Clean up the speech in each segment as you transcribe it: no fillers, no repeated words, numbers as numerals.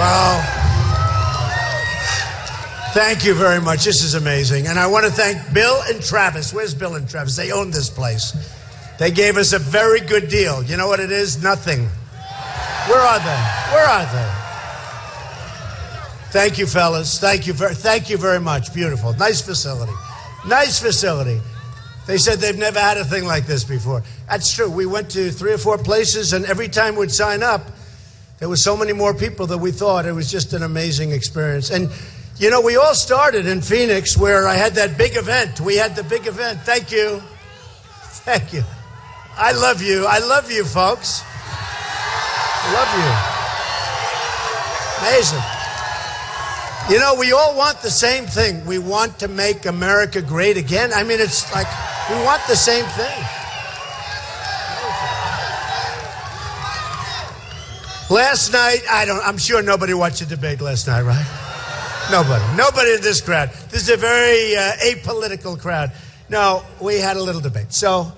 Well, thank you very much. This is amazing. And I want to thank Bill and Travis. Where's Bill and Travis? They own this place. They gave us a very good deal. You know what it is? Nothing. Where are they? Where are they? Thank you, fellas. Thank you very much. Beautiful. Nice facility. Nice facility. They said they've never had a thing like this before. That's true. We went to 3 or 4 places, and every time we'd sign up, there were so many more people than we thought. It was just an amazing experience. And, you know, we all started in Phoenix where I had that big event. We had the big event. Thank you. Thank you. I love you. I love you, folks. I love you. Amazing. You know, we all want the same thing. We want to make America great again. I mean, it's like we want the same thing. Last night, I'm sure nobody watched the debate last night, right? Nobody in this crowd. This is a very apolitical crowd. No, we had a little debate. So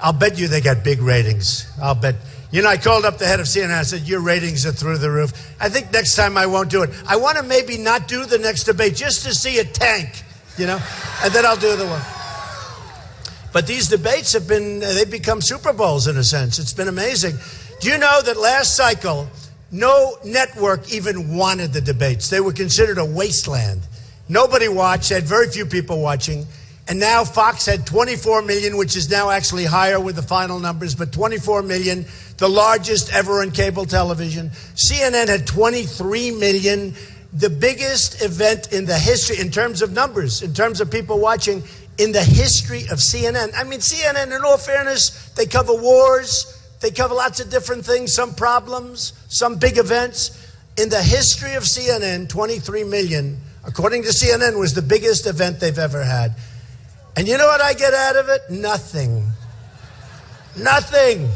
I'll bet you they got big ratings. I'll bet. You know, I called up the head of CNN. I said, your ratings are through the roof. I think next time I won't do it. I want to maybe not do the next debate just to see it tank, you know, and then I'll do the one. But these debates they've become Super Bowls in a sense. It's been amazing. Do you know that last cycle, no network even wanted the debates? They were considered a wasteland. Nobody watched. They had very few people watching. And now Fox had 24 million, which is now actually higher with the final numbers, but 24 million, the largest ever on cable television. CNN had 23 million, the biggest event in the history, in terms of numbers, in terms of people watching, in the history of CNN. I mean, CNN, in all fairness, they cover wars, they cover lots of different things, some problems, some big events. In the history of CNN, 23 million, according to CNN, was the biggest event they've ever had. And you know what I get out of it? Nothing. Nothing.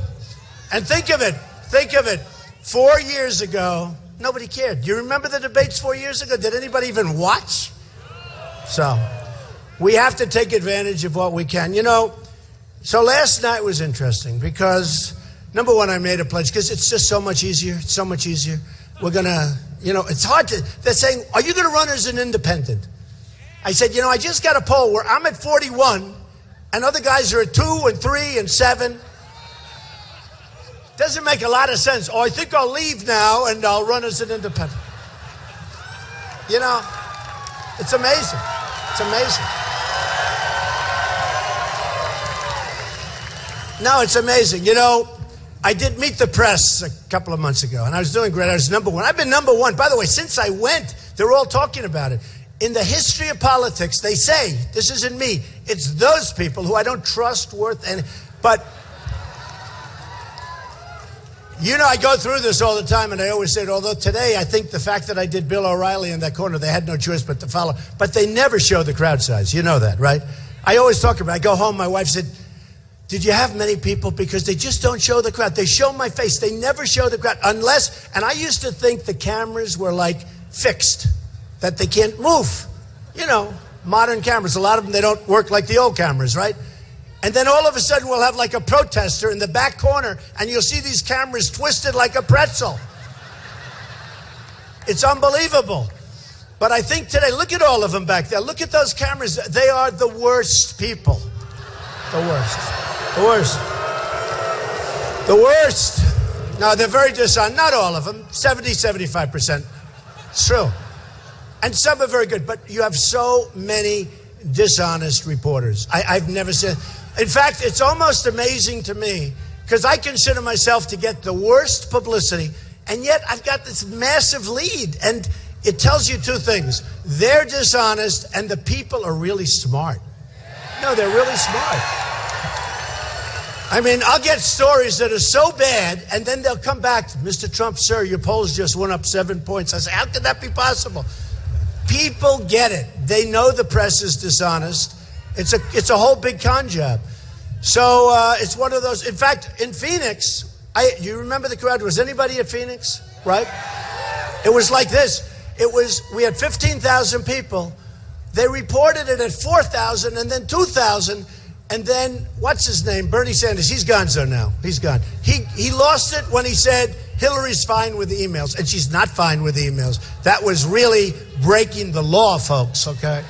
And think of it. 4 years ago, nobody cared. Do you remember the debates 4 years ago? Did anybody even watch? So we have to take advantage of what we can. You know, so last night was interesting because, number one, I made a pledge because it's just so much easier. It's so much easier. We're going to, you know, it's hard to, they're saying, are you going to run as an independent? I said, you know, I just got a poll where I'm at 41 and other guys are at 2 and 3 and 7. Doesn't make a lot of sense. Oh, I think I'll leave now and I'll run as an independent. You know, it's amazing. It's amazing. No, it's amazing. You know, I did Meet the Press a couple of months ago and I was doing great. I was number 1. I've been number 1. By the way, since I went, they're all talking about it. In the history of politics, they say, this isn't me, it's those people who I don't trust but, you know, I go through this all the time, and I always say, although today I think the fact that I did Bill O'Reilly in that corner, they had no choice but to follow, but they never show the crowd size. You know that, right? I always talk about it. I go home, my wife said, did you have many people? Because they just don't show the crowd. They show my face. They never show the crowd unless, and I used to think the cameras were like fixed, that they can't move. You know, modern cameras, a lot of them, they don't work like the old cameras, right? And then all of a sudden we'll have like a protester in the back corner and you'll see these cameras twisted like a pretzel. It's unbelievable. But I think today, look at all of them back there. Look at those cameras. They are the worst people. The worst. The worst. The worst. No, they're very dishonest. Not all of them. 75%. It's true. And some are very good, but you have so many dishonest reporters. I've never seen. In fact, it's almost amazing to me because I consider myself to get the worst publicity, and yet I've got this massive lead. And it tells you 2 things. They're dishonest, and the people are really smart. No, they're really smart. I mean, I'll get stories that are so bad, and then they'll come back, Mr. Trump, sir, your polls just went up 7 points. I say, how could that be possible? People get it. They know the press is dishonest. It's a whole big con job. So it's one of those. In fact, in Phoenix, you remember the crowd? Was anybody at Phoenix? Right? It was like this. We had 15,000 people. They reported it at 4,000 and then 2,000. And then, what's his name? Bernie Sanders. He's gone, so now. He's gone. He lost it when he said, Hillary's fine with the emails, and she's not fine with the emails. That was really breaking the law, folks, okay?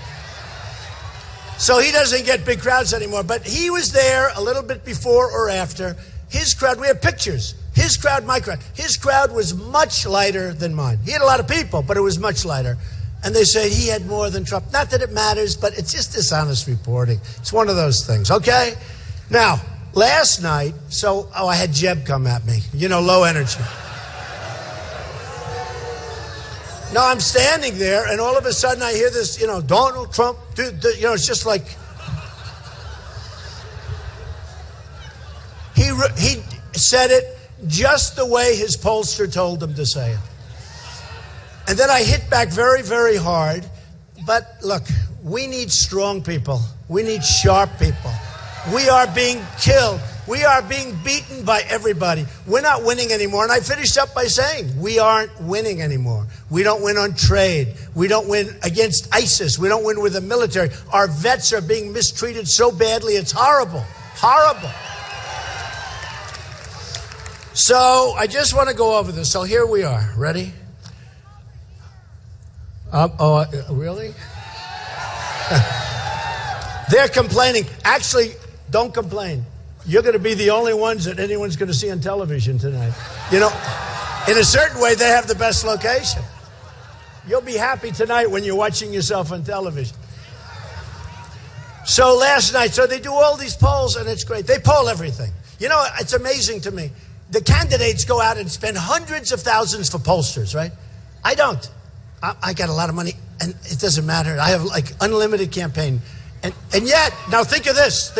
So he doesn't get big crowds anymore, but he was there a little bit before or after. His crowd, we have pictures. His crowd, my crowd. His crowd was much lighter than mine. He had a lot of people, but it was much lighter. And they say he had more than Trump. Not that it matters, but it's just dishonest reporting. It's one of those things, okay? Now, last night, I had Jeb come at me. You know, low energy. No, I'm standing there, and all of a sudden I hear this, Donald Trump, it's just like... He said it just the way his pollster told him to say it. And then I hit back very, very hard. But look, we need strong people. We need sharp people. We are being killed. We are being beaten by everybody. We're not winning anymore. And I finished up by saying, we aren't winning anymore. We don't win on trade. We don't win against ISIS. We don't win with the military. Our vets are being mistreated so badly. It's horrible. Horrible. So I just want to go over this. So here we are. Ready? Really? They're complaining. Actually, don't complain. You're going to be the only ones that anyone's going to see on television tonight. In a certain way, they have the best location. You'll be happy tonight when you're watching yourself on television. So last night, they do all these polls, and it's great. They poll everything. It's amazing to me. The candidates go out and spend hundreds of thousands for pollsters, right? I don't. I got a lot of money, and it doesn't matter. I have like unlimited campaign. And yet, now think of this.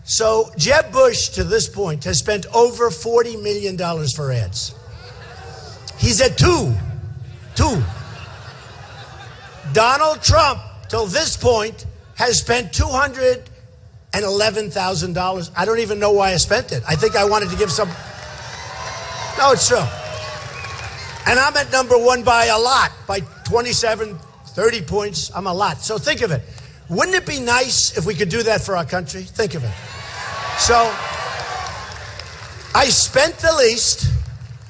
So Jeb Bush, to this point, has spent over $40 million for ads. He's at two. Donald Trump, till this point, has spent $211,000. I don't even know why I spent it. I think I wanted to give some... No, it's true. And I'm at number one by a lot, by 27, 30 points. I'm a lot. So think of it. Wouldn't it be nice if we could do that for our country? Think of it. So I spent the least,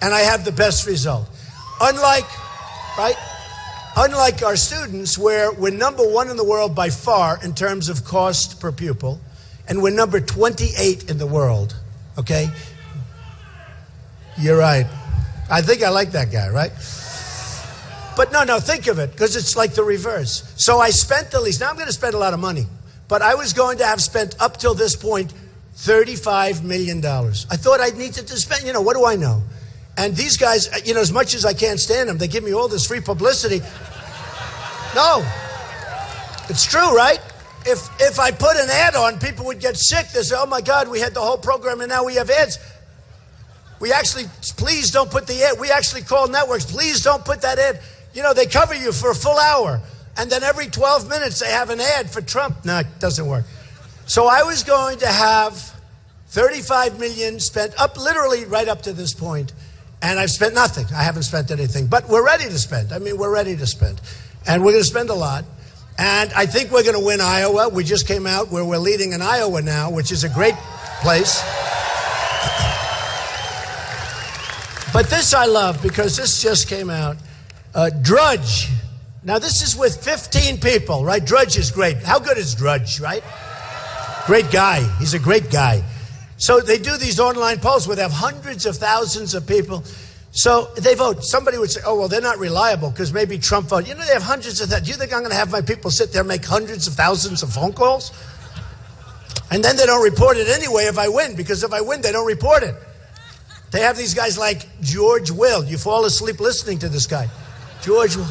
and I have the best result. Unlike our students, where we're number one in the world by far in terms of cost per pupil, and we're number 28 in the world, okay? You're right. I think I like that guy, right? But no, think of it, because it's like the reverse. So I spent the least. Now I'm going to spend a lot of money, but I was going to have spent up till this point $35 million. I thought I'd need to spend, what do I know? And these guys, as much as I can't stand them, they give me all this free publicity. No, it's true, right? If I put an ad on, people would get sick. They say, oh my God, we had the whole program and now we have ads. Please don't put the ad. We actually call networks, please don't put that ad. They cover you for a full hour. And then every 12 minutes they have an ad for Trump. No, it doesn't work. So I was going to have $35 million spent up literally right up to this point. And I've spent nothing. I haven't spent anything. But we're ready to spend. We're ready to spend. And we're going to spend a lot. And I think we're going to win Iowa. We just came out where we're leading in Iowa now, which is a great place. But this I love because this just came out. Drudge. Now this is with 15 people, right? Drudge is great. How good is Drudge, right? Great guy. He's a great guy. So they do these online polls where they have hundreds of thousands of people. So they vote. Somebody would say, oh, well, they're not reliable because maybe Trump voted. They have hundreds of that. Do you think I'm going to have my people sit there and make hundreds of thousands of phone calls? And then they don't report it anyway if I win, because if I win, they don't report it. They have these guys like George Will. You fall asleep listening to this guy. George Will.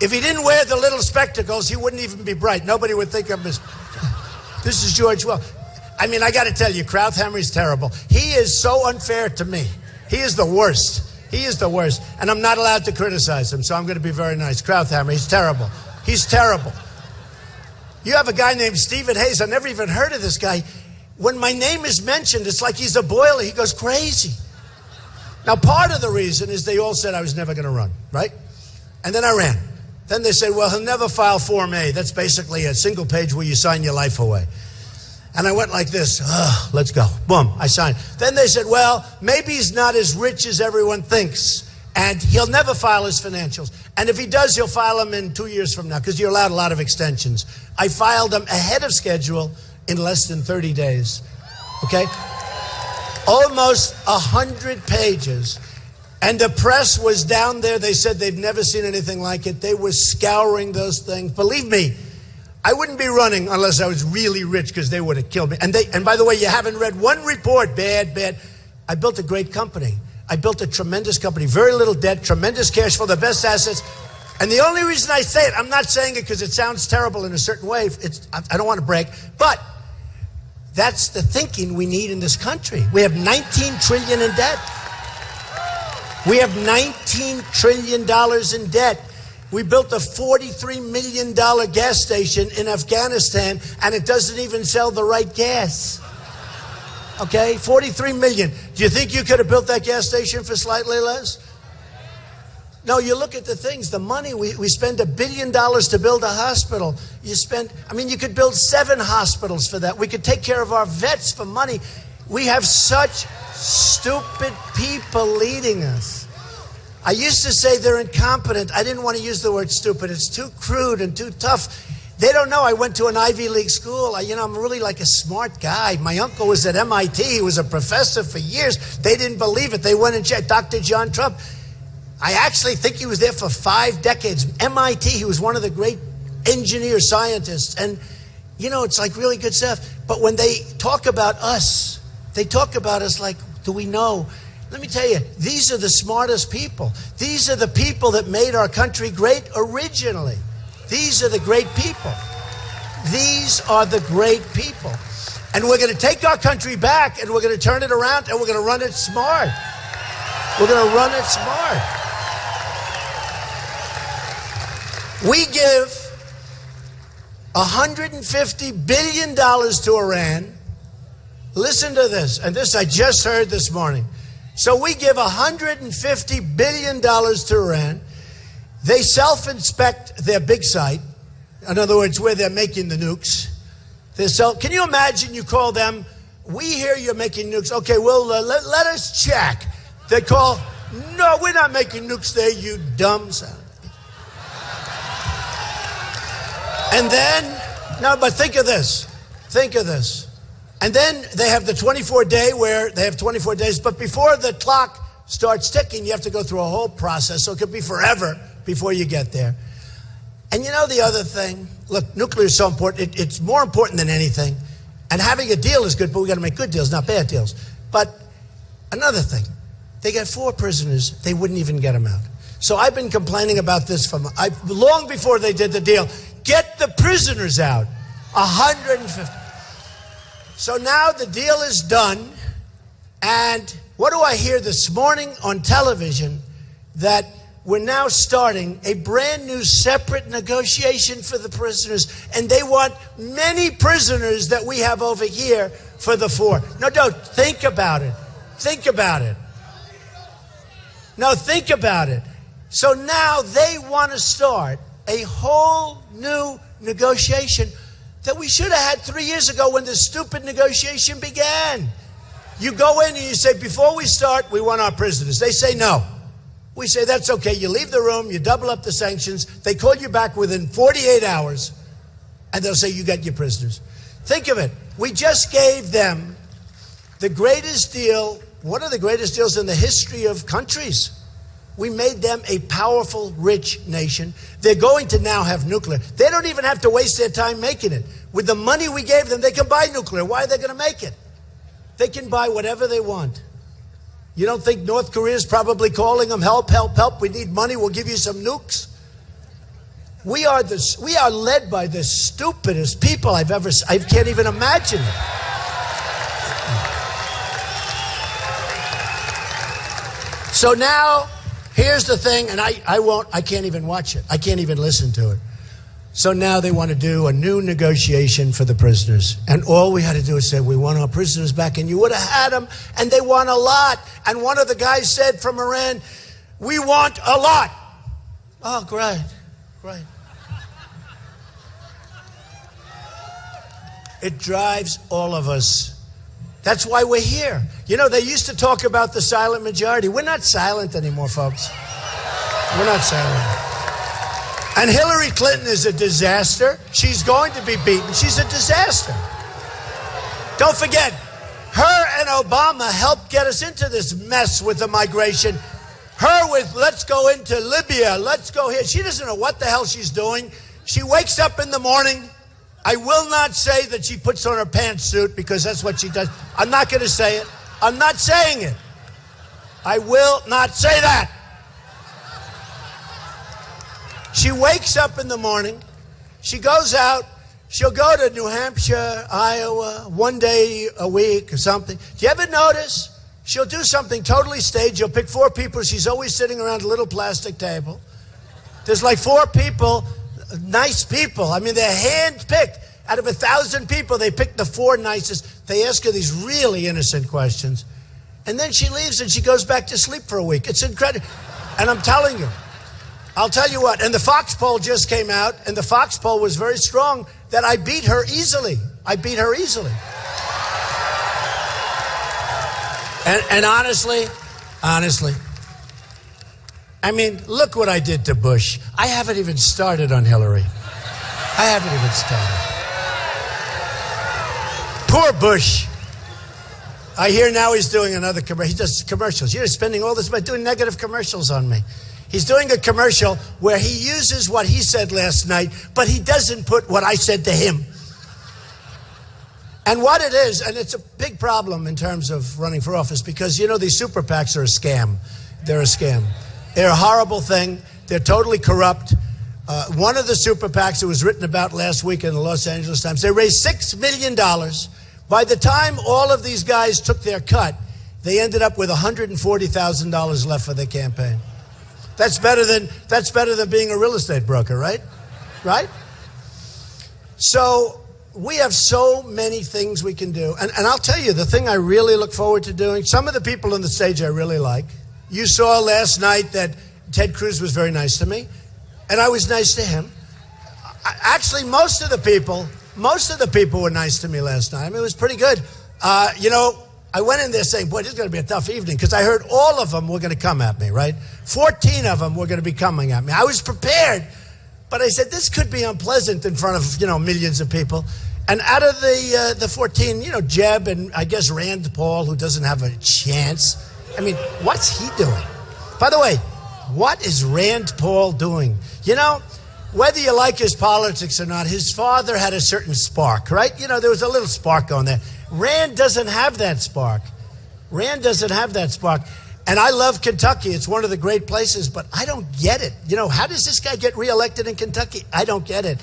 If he didn't wear the little spectacles, he wouldn't even be bright. Nobody would think of him as... This is George Will. I got to tell you, Krauthammer is terrible. He is so unfair to me. He is the worst. He is the worst. And I'm not allowed to criticize him, so I'm going to be very nice. Krauthammer, he's terrible. He's terrible. You have a guy named Stephen Hayes. I've never even heard of this guy. When my name is mentioned, it's like he's a boiler. He goes crazy. Now, part of the reason is they all said I was never going to run, right? And then I ran. Then they said, well, he'll never file Form A. That's basically a single page where you sign your life away. And I went like this, let's go. Boom, I signed. Then they said, well, maybe he's not as rich as everyone thinks, and he'll never file his financials. And if he does, he'll file them in 2 years from now, because you're allowed a lot of extensions. I filed them ahead of schedule in less than 30 days, okay? Almost 100 pages. And the press was down there. They said they'd never seen anything like it. They were scouring those things. Believe me, I wouldn't be running unless I was really rich, because they would have killed me. And by the way, you haven't read one report. Bad. I built a great company. I built a tremendous company. Very little debt, tremendous cash flow, the best assets. And the only reason I say it, I'm not saying it because it sounds terrible in a certain way. I don't want to brag, but that's the thinking we need in this country. We have $19 trillion in debt. We have $19 trillion in debt. We built a $43 million gas station in Afghanistan, and it doesn't even sell the right gas. Okay, 43 million. Do you think you could have built that gas station for slightly less? No, you look at the things, the money, we spend $1 billion to build a hospital. You could build 7 hospitals for that. We could take care of our vets for money. We have such stupid people leading us. I used to say they're incompetent. I didn't want to use the word stupid. It's too crude and too tough. They don't know I went to an Ivy League school. I'm really like a smart guy. My uncle was at MIT. He was a professor for years. They didn't believe it. They went and checked Dr. John Trump. I actually think he was there for 5 decades. MIT, he was one of the great engineer scientists. And, it's like really good stuff. But when they talk about us, they talk about us like, do we know? Let me tell you, these are the smartest people. These are the people that made our country great originally. These are the great people. These are the great people. And we're going to take our country back, and we're going to turn it around, and we're going to run it smart. We're going to run it smart. We give $150 billion to Iran. Listen to this, and this I just heard this morning. So we give $150 billion to Iran. They self-inspect their big site. In other words, where they're making the nukes. Can you imagine you call them, we hear you're making nukes. Okay, well, let us check. They call, no, we're not making nukes there, you dumb son. And then, no, but think of this. Think of this. And then they have the 24-day where they have 24 days. But before the clock starts ticking, you have to go through a whole process. So it could be forever before you get there. And the other thing, look, nuclear is so important. It's more important than anything. And having a deal is good, but we got to make good deals, not bad deals. But another thing, they got 4 prisoners. They wouldn't even get them out. So I've been complaining about this long before they did the deal. Get the prisoners out. 150. So now the deal is done. And what do I hear this morning on television? That we're now starting a brand new separate negotiation for the prisoners. And they want many prisoners that we have over here for the 4. No, don't. Think about it. Think about it. No, think about it. So now they want to start a whole new negotiation that we should have had 3 years ago when this stupid negotiation began. You go in and you say, before we start, we want our prisoners. They say no. We say, that's okay. You leave the room, you double up the sanctions. They call you back within 48 hours, and they'll say, you got your prisoners. Think of it. We just gave them the greatest deal, one of the greatest deals in the history of countries. We made them a powerful, rich nation. They're going to now have nuclear. They don't even have to waste their time making it. With the money we gave them, they can buy nuclear. Why are they going to make it? They can buy whatever they want. You don't think North Korea is probably calling them, help, help, help, we need money, we'll give you some nukes? We are led by the stupidest people I can't even imagine it. So now, here's the thing, and I can't even watch it. I can't even listen to it. So now they want to do a new negotiation for the prisoners. And all we had to do is say, we want our prisoners back. And you would have had them, and they want a lot. And one of the guys said from Iran, we want a lot. Oh, great, great. It drives all of us. That's why we're here. You know, they used to talk about the silent majority. We're not silent anymore, folks. We're not silent. And Hillary Clinton is a disaster. She's going to be beaten. She's a disaster. Don't forget, her and Obama helped get us into this mess with the migration. Her with, let's go into Libya, let's go here. She doesn't know what the hell she's doing. She wakes up in the morning. I will not say that she puts on her pantsuit because that's what she does. I'm not going to say it. I'm not saying it. I will not say that. She wakes up in the morning. She goes out. She'll go to New Hampshire, Iowa, one day a week or something. Do you ever notice? She'll do something totally staged. She'll pick 4 people. She's always sitting around a little plastic table. There's like 4 people, nice people. I mean, they're hand-picked. Out of 1,000 people, they pick the 4 nicest. They ask her these really innocent questions. And then she leaves and she goes back to sleep for a week. It's incredible. And I'm telling you, I'll tell you what, and the Fox poll just came out, and the Fox poll was very strong that I beat her easily. I beat her easily. And honestly, I mean, look what I did to Bush. I haven't even started on Hillary. I haven't even started. Poor Bush. I hear now he's doing another commercial. He does commercials. You're spending all this by doing negative commercials on me. He's doing a commercial where he uses what he said last night, but he doesn't put what I said to him. And what it is, and it's a big problem in terms of running for office, because, you know, these super PACs are a scam. They're a scam. They're a horrible thing. They're totally corrupt. One of the super PACs, it was written about last week in the Los Angeles Times, they raised $6 million. By the time all of these guys took their cut, they ended up with $140,000 left for their campaign. That's better than being a real estate broker, right? Right? So we have so many things we can do. And I'll tell you, the thing I really look forward to doing, some of the people on the stage I really like. You saw last night that Ted Cruz was very nice to me, and I was nice to him. Actually, most of the people were nice to me last night. I mean, it was pretty good. You know, I went in there saying, boy, this is going to be a tough evening, because I heard all of them were going to come at me, right? 14 of them were going to be coming at me. I was prepared, but I said, this could be unpleasant in front of, you know, millions of people. And out of the 14, you know, Jeb and I guess Rand Paul, who doesn't have a chance. I mean, what's he doing? By the way, what is Rand Paul doing? You know, whether you like his politics or not, his father had a certain spark, right? You know, there was a little spark on there. Rand doesn't have that spark. Rand doesn't have that spark. And I love Kentucky. It's one of the great places, but I don't get it. You know, how does this guy get reelected in Kentucky? I don't get it.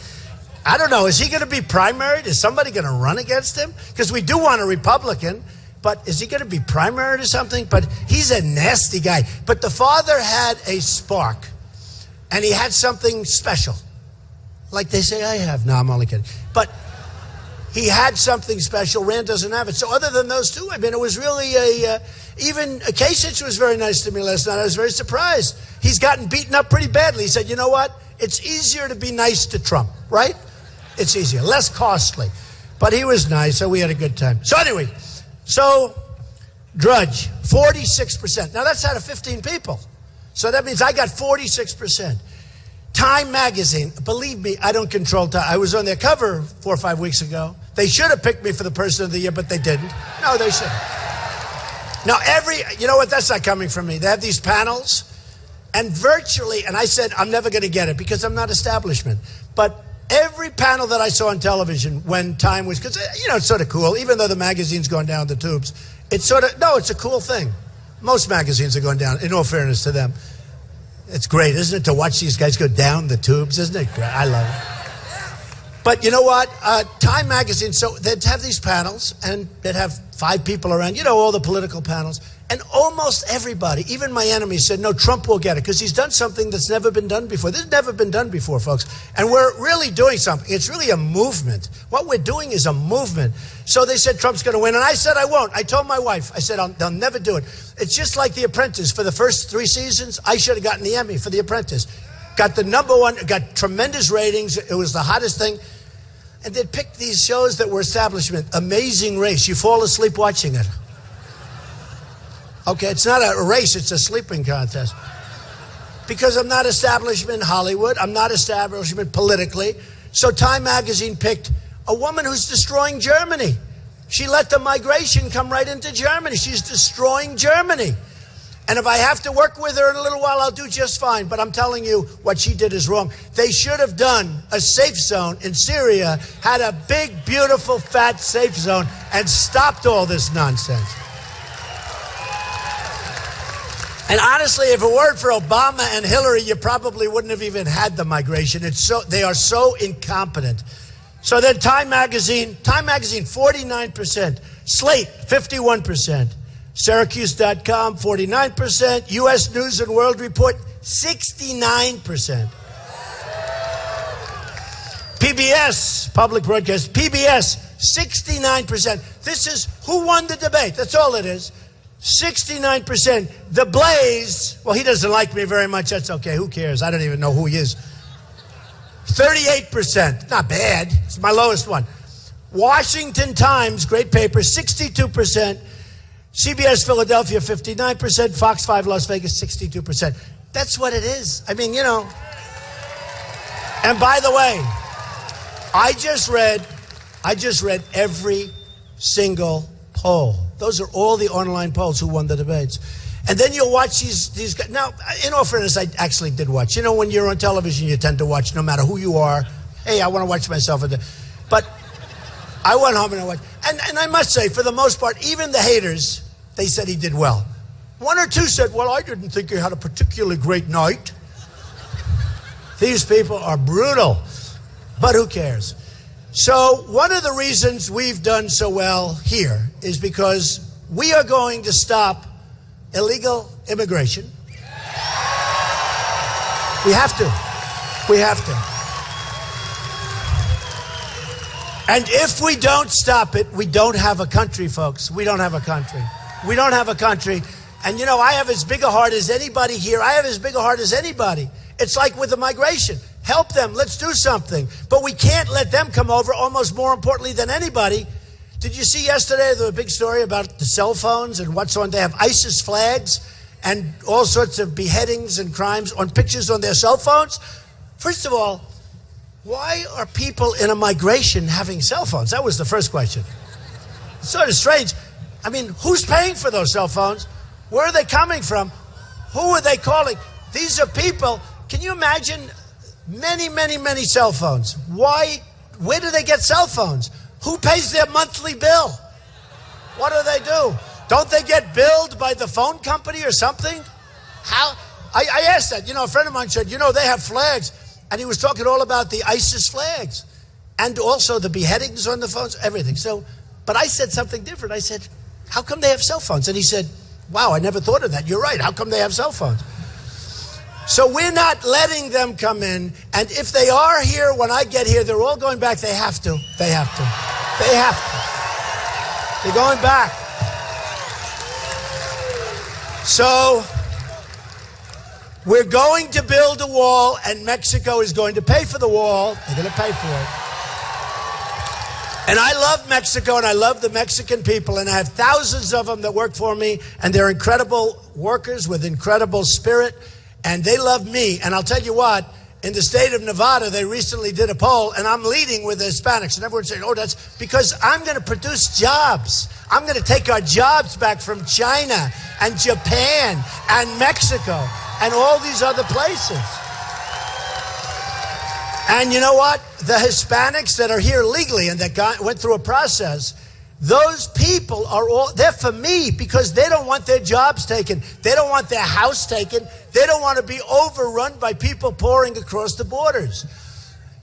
I don't know. Is he going to be primaried? Is somebody going to run against him? Because we do want a Republican, but is he going to be primaried or something? But he's a nasty guy. But the father had a spark, and he had something special. Like they say I have. No, I'm only kidding. But he had something special. Rand doesn't have it. So other than those two, I mean, it was really even Kasich was very nice to me last night. I was very surprised. He's gotten beaten up pretty badly. He said, you know what? It's easier to be nice to Trump, right? It's easier, less costly. But he was nice, so we had a good time. So anyway, Drudge, 46%. Now that's out of 15 people. So that means I got 46%. Time magazine, believe me, I don't control time. I was on their cover 4 or 5 weeks ago. They should have picked me for the person of the year, but they didn't. No, they shouldn't. Now you know what, that's not coming from me. They have these panels, and virtually, and I said, I'm never going to get it because I'm not establishment. But every panel that I saw on television when Time was, because, you know, it's sort of cool, even though the magazine's going down the tubes. It's sort of, no, it's a cool thing. Most magazines are going down, in all fairness to them. It's great, isn't it, to watch these guys go down the tubes? Isn't it great? I love it. But you know what? Time magazine, so they'd have these panels, and they'd have 5 people around, you know, all the political panels. And almost everybody, even my enemies, said, no, Trump will get it because he's done something that's never been done before. This has never been done before, folks. And we're really doing something. It's really a movement. What we're doing is a movement. So they said Trump's going to win. And I said I won't. I told my wife, I said, they'll never do it. It's just like The Apprentice. For the first 3 seasons, I should have gotten the Emmy for The Apprentice. Got the #1, got tremendous ratings. It was the hottest thing. and they'd pick these shows that were establishment. Amazing Race. You fall asleep watching it. Okay, it's not a race, it's a sleeping contest. Because I'm not establishment Hollywood, I'm not establishment politically. So Time magazine picked a woman who's destroying Germany. She let the migration come right into Germany. She's destroying Germany. And if I have to work with her in a little while, I'll do just fine. But I'm telling you, what she did is wrong. They should have done a safe zone in Syria, had a big, beautiful, fat safe zone, and stopped all this nonsense. And honestly, if it weren't for Obama and Hillary, you probably wouldn't have even had the migration. They are so incompetent. So then Time magazine, 49%. Slate, 51%. Syracuse.com, 49%. U.S. News and World Report, 69%. PBS, public broadcast, PBS, 69%. This is who won the debate. That's all it is. 69%. The Blaze, well, he doesn't like me very much. That's okay. Who cares? I don't even know who he is. 38%. Not bad. It's my lowest one. Washington Times, great paper, 62%. CBS Philadelphia, 59%. Fox 5 Las Vegas, 62%. That's what it is. I mean, you know. And by the way, I just read every single poll. Those are all the online polls who won the debates. And then you'll watch these guys. Now, in all fairness, I actually did watch. You know, when you're on television, you tend to watch no matter who you are. Hey, I want to watch myself. But I went home and I watched. And I must say, for the most part, even the haters, they said he did well. One or two said, well, I didn't think he had a particularly great night. These people are brutal. But who cares? So one of the reasons we've done so well here is because we are going to stop illegal immigration. We have to. We have to. And if we don't stop it, we don't have a country, folks. We don't have a country. We don't have a country. And you know, I have as big a heart as anybody here. I have as big a heart as anybody. It's like with the migration. Help them. Let's do something. But we can't let them come over, almost more importantly than anybody. Did you see yesterday the big story about the cell phones and what's on? They have ISIS flags and all sorts of beheadings and crimes on pictures on their cell phones. First of all, why are people in a migration having cell phones? That was the first question. It's sort of strange. I mean, who's paying for those cell phones? Where are they coming from? Who are they calling? These are people. Can you imagine many, many, many cell phones? Why? Where do they get cell phones? Who pays their monthly bill? What do? Don't they get billed by the phone company or something? How? I asked that. You know, a friend of mine said, you know, they have flags. And he was talking all about the ISIS flags. And also the beheadings on the phones, everything. So, but I said something different. I said, how come they have cell phones? And he said, wow, I never thought of that. You're right. How come they have cell phones? So we're not letting them come in. And if they are here when I get here, they're all going back. They have to. They have to. They have to. They're going back. So we're going to build a wall, and Mexico is going to pay for the wall. They're going to pay for it. And I love Mexico, and I love the Mexican people, and I have thousands of them that work for me, and they're incredible workers with incredible spirit, and they love me. And I'll tell you what, in the state of Nevada, they recently did a poll, and I'm leading with the Hispanics. And everyone's saying, oh, that's because I'm going to produce jobs. I'm going to take our jobs back from China and Japan and Mexico and all these other places. And you know what? The Hispanics that are here legally and that went through a process, those people are all, they're for me because they don't want their jobs taken. They don't want their house taken. They don't want to be overrun by people pouring across the borders.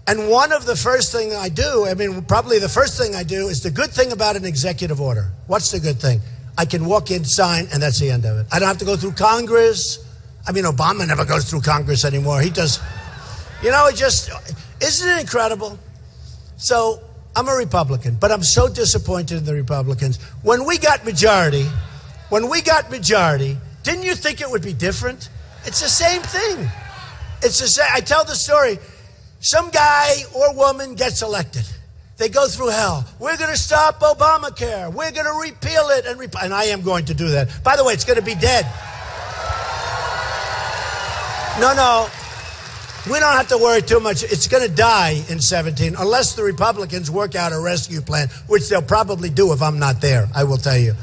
And one of the first thing I do, I mean, probably the first thing I do is the good thing about an executive order. What's the good thing? I can walk in, sign, and that's the end of it. I don't have to go through Congress. I mean, Obama never goes through Congress anymore. He does, you know, it just, isn't it incredible? So I'm a Republican, but I'm so disappointed in the Republicans. When we got majority, didn't you think it would be different? It's the same thing. It's the same. I tell the story. Some guy or woman gets elected. They go through hell. We're going to stop Obamacare. We're going to repeal it. And I am going to do that. By the way, it's going to be dead. No. We don't have to worry too much. It's going to die in 17, unless the Republicans work out a rescue plan, which they'll probably do if I'm not there, I will tell you.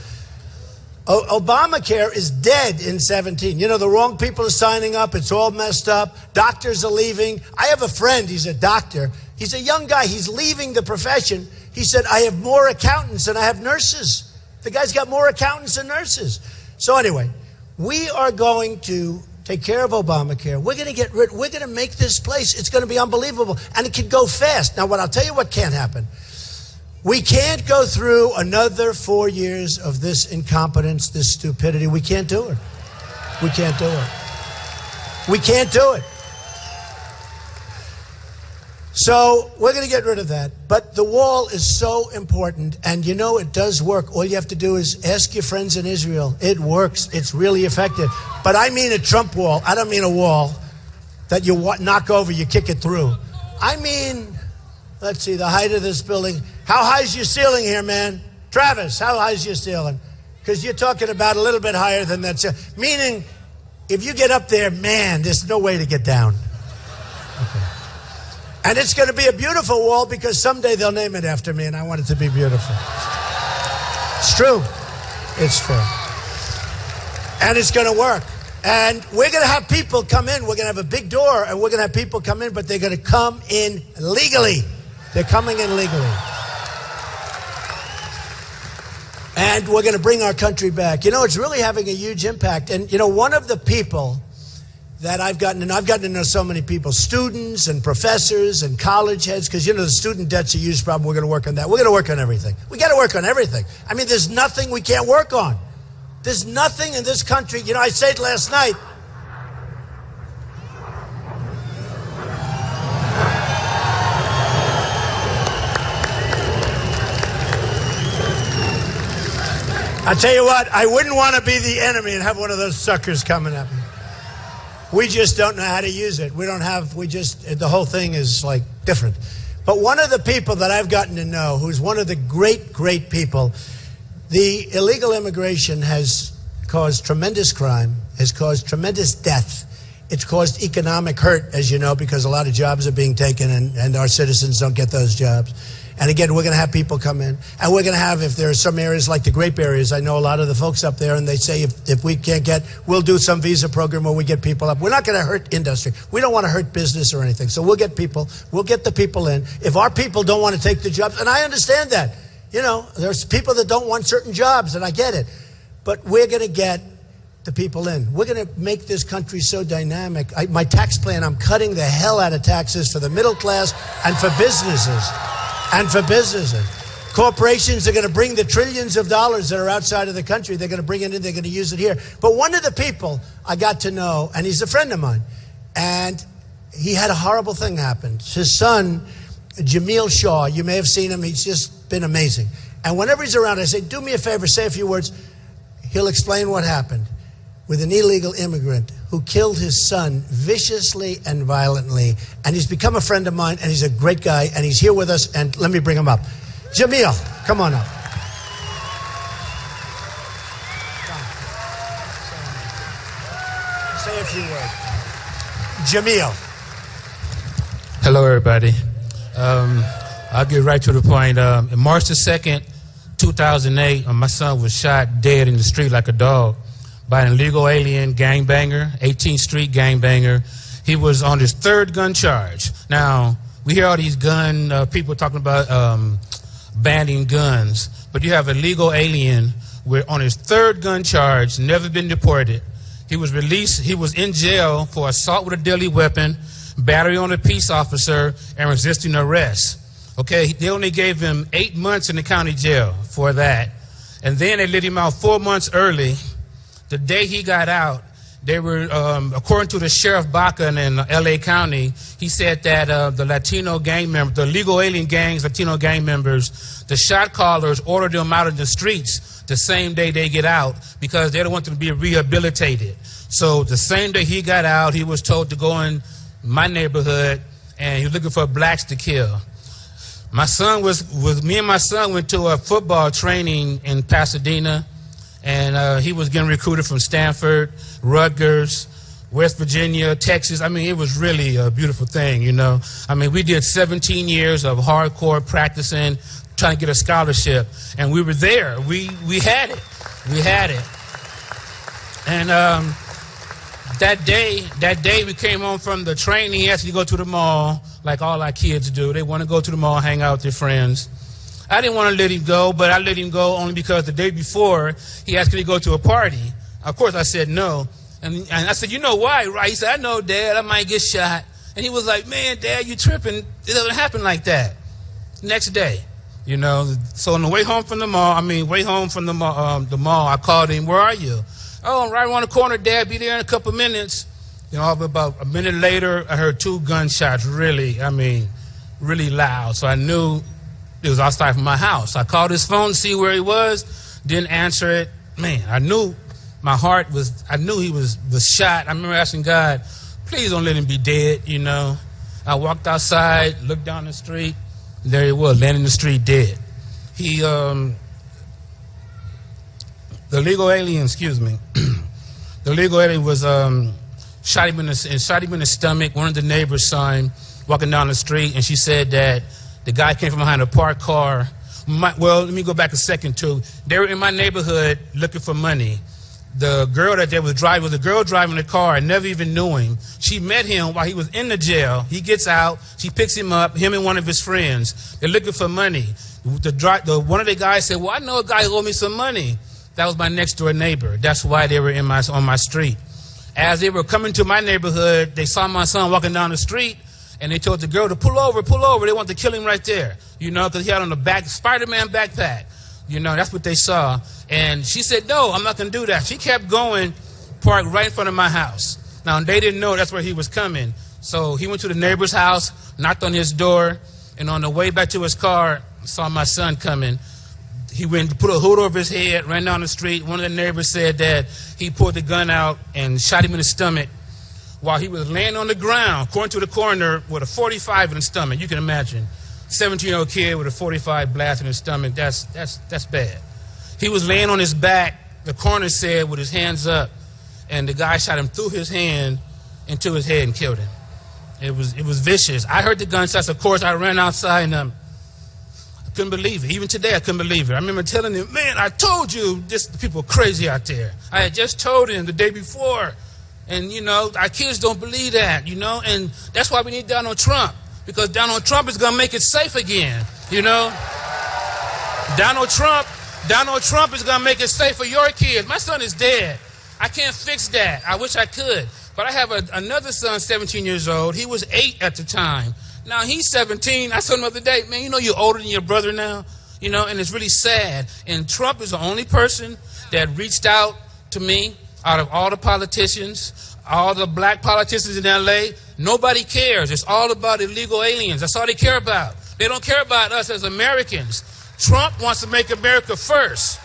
Obamacare is dead in 17. You know, the wrong people are signing up. It's all messed up. Doctors are leaving. I have a friend. He's a doctor. He's a young guy. He's leaving the profession. He said, I have more accountants than I have nurses. The guy's got more accountants than nurses. So anyway, we are going to take care of Obamacare. We're going to make this place. It's going to be unbelievable. And it can go fast. Now, I'll tell you what can't happen. We can't go through another 4 years of this incompetence, this stupidity. We can't do it. We can't do it. We can't do it. So we're going to get rid of that. But the wall is so important. And you know, it does work. All you have to do is ask your friends in Israel. It works. It's really effective. But I mean a Trump wall. I don't mean a wall that you knock over, you kick it through. I mean, let's see, the height of this building. How high is your ceiling here, man? Travis, how high is your ceiling? Because you're talking about a little bit higher than that. Meaning, if you get up there, man, there's no way to get down. Okay. And it's going to be a beautiful wall because someday they'll name it after me, and I want it to be beautiful. It's true. It's true. And it's going to work. And we're going to have people come in. We're going to have a big door, and we're going to have people come in, but they're going to come in legally. They're coming in legally. And we're going to bring our country back. You know, it's really having a huge impact. And, you know, one of the people that I've gotten to know so many people, students and professors and college heads, because, you know, the student debt's a huge problem. We're going to work on that. We're going to work on everything. We got to work on everything. I mean, there's nothing we can't work on. There's nothing in this country. You know, I said last night, I tell you what, I wouldn't want to be the enemy and have one of those suckers coming at me. We just don't know how to use it. The whole thing is like different. But one of the people that I've gotten to know, who's one of the great, great people, the illegal immigration has caused tremendous crime, has caused tremendous death. It's caused economic hurt, as you know, because a lot of jobs are being taken and our citizens don't get those jobs. And again, we're going to have people come in. And we're going to have, if there are some areas like the grape areas, I know a lot of the folks up there, and they say if we can't we'll do some visa program where we get people up. We're not going to hurt industry. We don't want to hurt business or anything. So we'll get the people in. If our people don't want to take the jobs, and I understand that. You know, there's people that don't want certain jobs, and I get it. But we're going to get the people in. We're going to make this country so dynamic. My tax plan, I'm cutting the hell out of taxes for the middle class and for businesses. Corporations are going to bring the trillions of dollars that are outside of the country. They're going to bring it in. They're going to use it here. But one of the people I got to know, and he's a friend of mine, and he had a horrible thing happen. His son, Jamil Shaw, you may have seen him. He's just been amazing. And whenever he's around, I say, do me a favor, say a few words. He'll explain what happened with an illegal immigrant who killed his son viciously and violently. And he's become a friend of mine, and he's a great guy, and he's here with us, and let me bring him up. Jamil, come on up. Say a few words. Jamil. Hello, everybody. I'll get right to the point. On March the 2nd, 2008, my son was shot dead in the street like a dog by an illegal alien gangbanger, 18th Street gangbanger. He was on his third gun charge. Now, we hear all these people talking about banning guns, but you have a legal alien on his third gun charge, never been deported. He was released. He was in jail for assault with a deadly weapon, battery on a peace officer, and resisting arrest. Okay, they only gave him 8 months in the county jail for that. And then they let him out 4 months early. The day he got out, they were, according to the Sheriff Baca in L.A. County, he said that the Latino gang members, the legal alien gangs, Latino gang members, the shot callers ordered them out of the streets the same day they get out because they don't want them to be rehabilitated. So the same day he got out, he was told to go in my neighborhood, and he was looking for blacks to kill. Me and my son went to a football training in Pasadena, and he was getting recruited from Stanford, Rutgers, West Virginia, Texas. I mean, it was really a beautiful thing, you know. I mean, we did 17 years of hardcore practicing, trying to get a scholarship, and we were there. We had it. We had it. And that day we came home from the training. He asked me to go to the mall, like all our kids do. They want to go to the mall, hang out with their friends. I didn't want to let him go, but I let him go only because the day before he asked me to go to a party. Of course, I said no. And I said, you know why, right? He said, I know, Dad, I might get shot. And he was like, man, Dad, you tripping. It doesn't happen like that. Next day, you know. So on the way home from the mall, I called him, where are you? Oh, I'm right around the corner, Dad, be there in a couple minutes. You know, about a minute later, I heard 2 gunshots, really loud. So I knew it was outside from my house. I called his phone to see where he was, didn't answer it. Man, I knew he was shot. I remember asking God, please don't let him be dead, you know. I walked outside, looked down the street, and there he was, laying in the street dead. The legal alien was shot him in the stomach. One of the neighbors saw him walking down the street, and she said that the guy came from behind a parked car. Well, let me go back a second, too. They were in my neighborhood looking for money. The girl that they was driving was a girl driving the car. I never even knew him. She met him while he was in the jail. He gets out. She picks him up, him and one of his friends. They're looking for money. One of the guys said, well, I know a guy who owed me some money. That was my next door neighbor. That's why they were on my street. As they were coming to my neighborhood, they saw my son walking down the street, and they told the girl to pull over. They wanted to kill him right there, you know, because he had on the back Spider-Man backpack. You know, that's what they saw. And she said, no, I'm not going to do that. She kept going, parked right in front of my house. Now, they didn't know that's where he was coming. So he went to the neighbor's house, knocked on his door, and on the way back to his car, saw my son coming. He went, put a hood over his head, ran down the street. One of the neighbors said that he pulled the gun out and shot him in the stomach while he was laying on the ground, according to the coroner, with a 45 in the stomach. You can imagine. 17-year-old kid with a 45 blast in his stomach, that's bad. He was laying on his back, the coroner said, with his hands up, and the guy shot him through his hand into his head and killed him. It was vicious. I heard the gunshots, of course. I ran outside, and I couldn't believe it. Even today, I couldn't believe it. I remember telling him, man, I told you, people are crazy out there. I had just told him the day before, and, you know, our kids don't believe that, you know, and that's why we need Donald Trump. Because Donald Trump is going to make it safe again, you know? Donald Trump is going to make it safe for your kids. My son is dead. I can't fix that. I wish I could. But I have another son, 17 years old. He was 8 at the time. Now he's 17. I told him the other day, man, you know you're older than your brother now? You know, and it's really sad. And Trump is the only person that reached out to me out of all the politicians, all the black politicians in L.A., nobody cares. It's all about illegal aliens. That's all they care about. They don't care about us as Americans. Trump wants to make America first,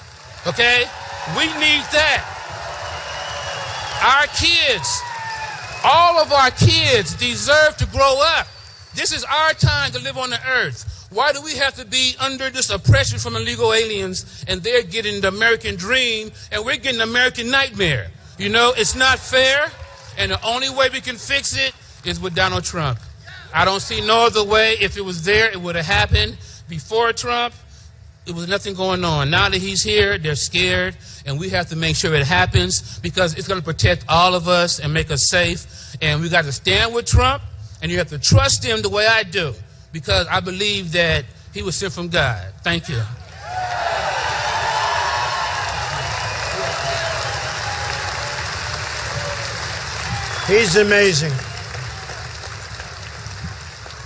okay? We need that. Our kids, all of our kids deserve to grow up. This is our time to live on the earth. Why do we have to be under this oppression from illegal aliens, and they're getting the American dream, and we're getting the American nightmare? You know, it's not fair, and the only way we can fix it is with Donald Trump. I don't see no other way. If it was there, it would have happened. Before Trump, it was nothing going on. Now that he's here, they're scared, and we have to make sure it happens because it's going to protect all of us and make us safe. And we got to stand with Trump, and you have to trust him the way I do because I believe that he was sent from God. Thank you. He's amazing.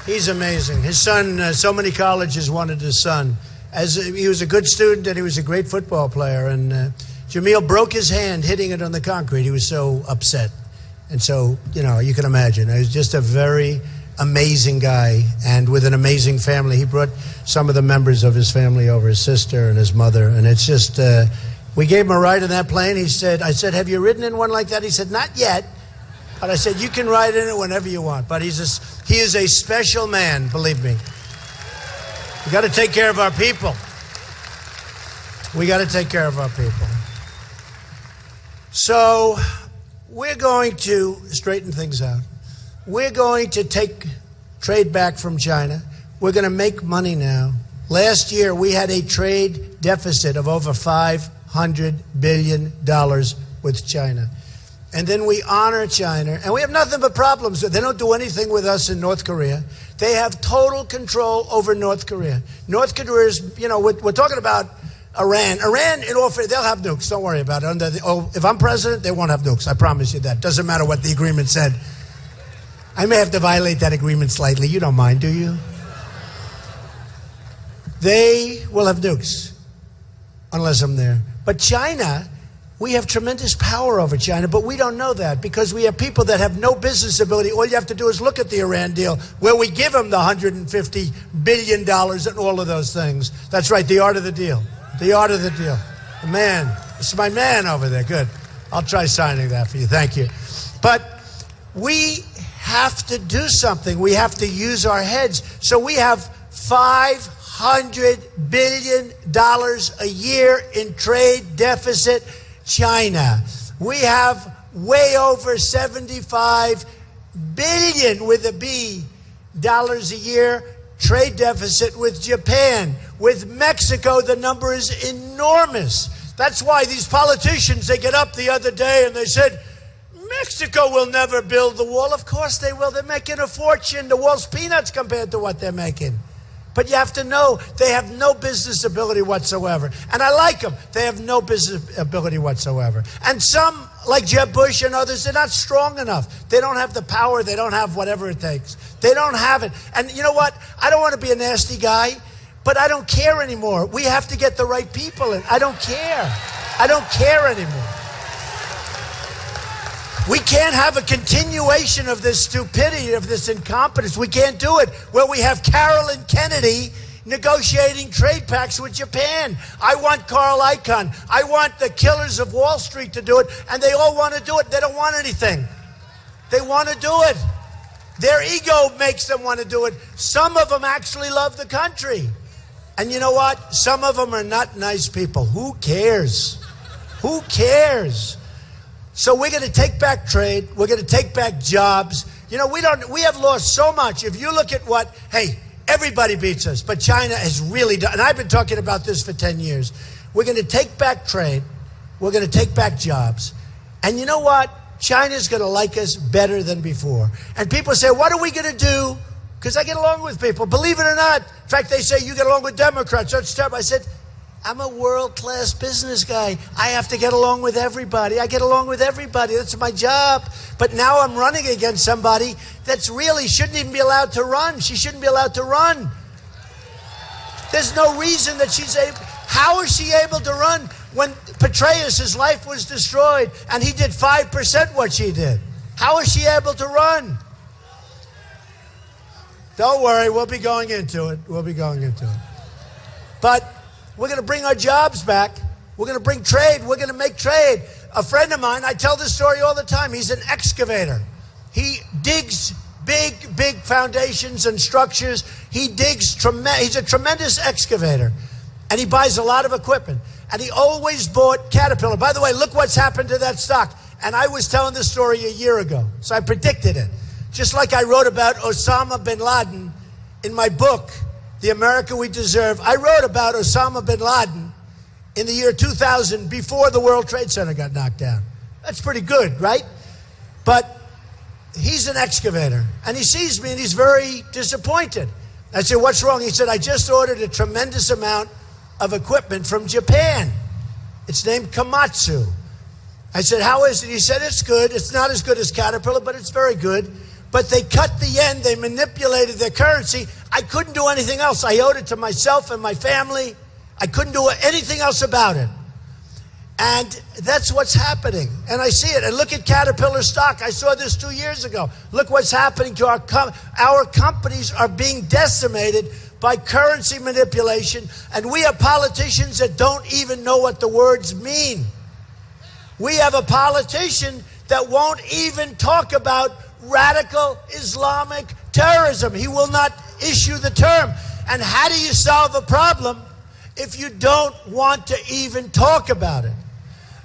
He's amazing. His son, so many colleges wanted his son. He was a good student and he was a great football player. And Jamil broke his hand hitting it on the concrete. He was so upset. And so, you know, you can imagine. He was just a very amazing guy and with an amazing family. He brought some of the members of his family over, his sister and his mother. And it's just, we gave him a ride in that plane. I said, have you ridden in one like that? He said, not yet. But I said, you can ride in it whenever you want. But he is a special man, believe me. We got to take care of our people. We got to take care of our people. So we're going to straighten things out. We're going to take trade back from China. We're going to make money now. Last year, we had a trade deficit of over $500 billion with China. And then we honor China. And we have nothing but problems. They don't do anything with us in North Korea. They have total control over North Korea. North Korea is, we're talking about Iran. Iran, in all fairness, they'll have nukes. Don't worry about it. If I'm president, they won't have nukes. I promise you that. Doesn't matter what the agreement said. I may have to violate that agreement slightly. You don't mind, do you? They will have nukes, unless I'm there. But China, we have tremendous power over China, but we don't know that because we have people that have no business ability. All you have to do is look at the Iran deal, where we give them the $150 billion and all of those things. That's right, the art of the deal. The art of the deal. The man. It's my man over there. Good. I'll try signing that for you. Thank you. But we have to do something. We have to use our heads. So we have $500 billion a year in trade deficit. China. We have way over $75 billion with a B dollars a year trade deficit with Japan. With Mexico, the number is enormous. That's why these politicians, they get up the other day and they said, Mexico will never build the wall. Of course they will. They're making a fortune. The wall's peanuts compared to what they're making. But you have to know they have no business ability whatsoever. And I like them. They have no business ability whatsoever. And some, like Jeb Bush and others, they're not strong enough. They don't have the power. They don't have whatever it takes. They don't have it. And you know what? I don't want to be a nasty guy, but I don't care anymore. We have to get the right people in. I don't care. I don't care anymore. We can't have a continuation of this stupidity, of this incompetence. We can't do it where we have Carolyn Kennedy negotiating trade pacts with Japan. I want Carl Icahn. I want the killers of Wall Street to do it, and they all want to do it. They don't want anything. They want to do it. Their ego makes them want to do it. Some of them actually love the country. And you know what? Some of them are not nice people. Who cares? Who cares? So we're going to take back trade. We're going to take back jobs. You know, we have lost so much. If you look at everybody beats us, but China has really done, and I've been talking about this for 10 years. We're going to take back trade. We're going to take back jobs. And you know what? China's going to like us better than before. And people say, what are we going to do? Because I get along with people. Believe it or not. In fact, they say, you get along with Democrats. That's terrible. I said, I'm a world-class business guy. I have to get along with everybody. I get along with everybody. That's my job. But now I'm running against somebody that's really shouldn't even be allowed to run. She shouldn't be allowed to run. There's no reason that she's able. How is she able to run when Petraeus, his life was destroyed, and he did 5% what she did? How is she able to run? Don't worry, we'll be going into it. We'll be going into it. But we're going to bring our jobs back. We're going to bring trade. We're going to make trade. A friend of mine, I tell this story all the time. He's an excavator. He digs big foundations and structures. He's a tremendous excavator. And he buys a lot of equipment. And he always bought Caterpillar. By the way, look what's happened to that stock. And I was telling this story a year ago. So I predicted it. Just like I wrote about Osama bin Laden in my book, The America We Deserve. I wrote about Osama bin Laden in the year 2000 before the World Trade Center got knocked down. That's pretty good, right? But he's an excavator, and he sees me, and he's very disappointed. I said, what's wrong? He said, I just ordered a tremendous amount of equipment from Japan. It's named Komatsu. I said, how is it? He said, it's good. It's not as good as Caterpillar, but it's very good. But they cut the yen. They manipulated their currency. I couldn't do anything else. I owed it to myself and my family. I couldn't do anything else about it. And that's what's happening. And I see it. And look at Caterpillar stock. I saw this 2 years ago. Look what's happening to our companies are being decimated by currency manipulation. And we have politicians that don't even know what the words mean. We have a politician that won't even talk about radical Islamic terrorism. He will not issue the term. And how do you solve a problem if you don't want to even talk about it?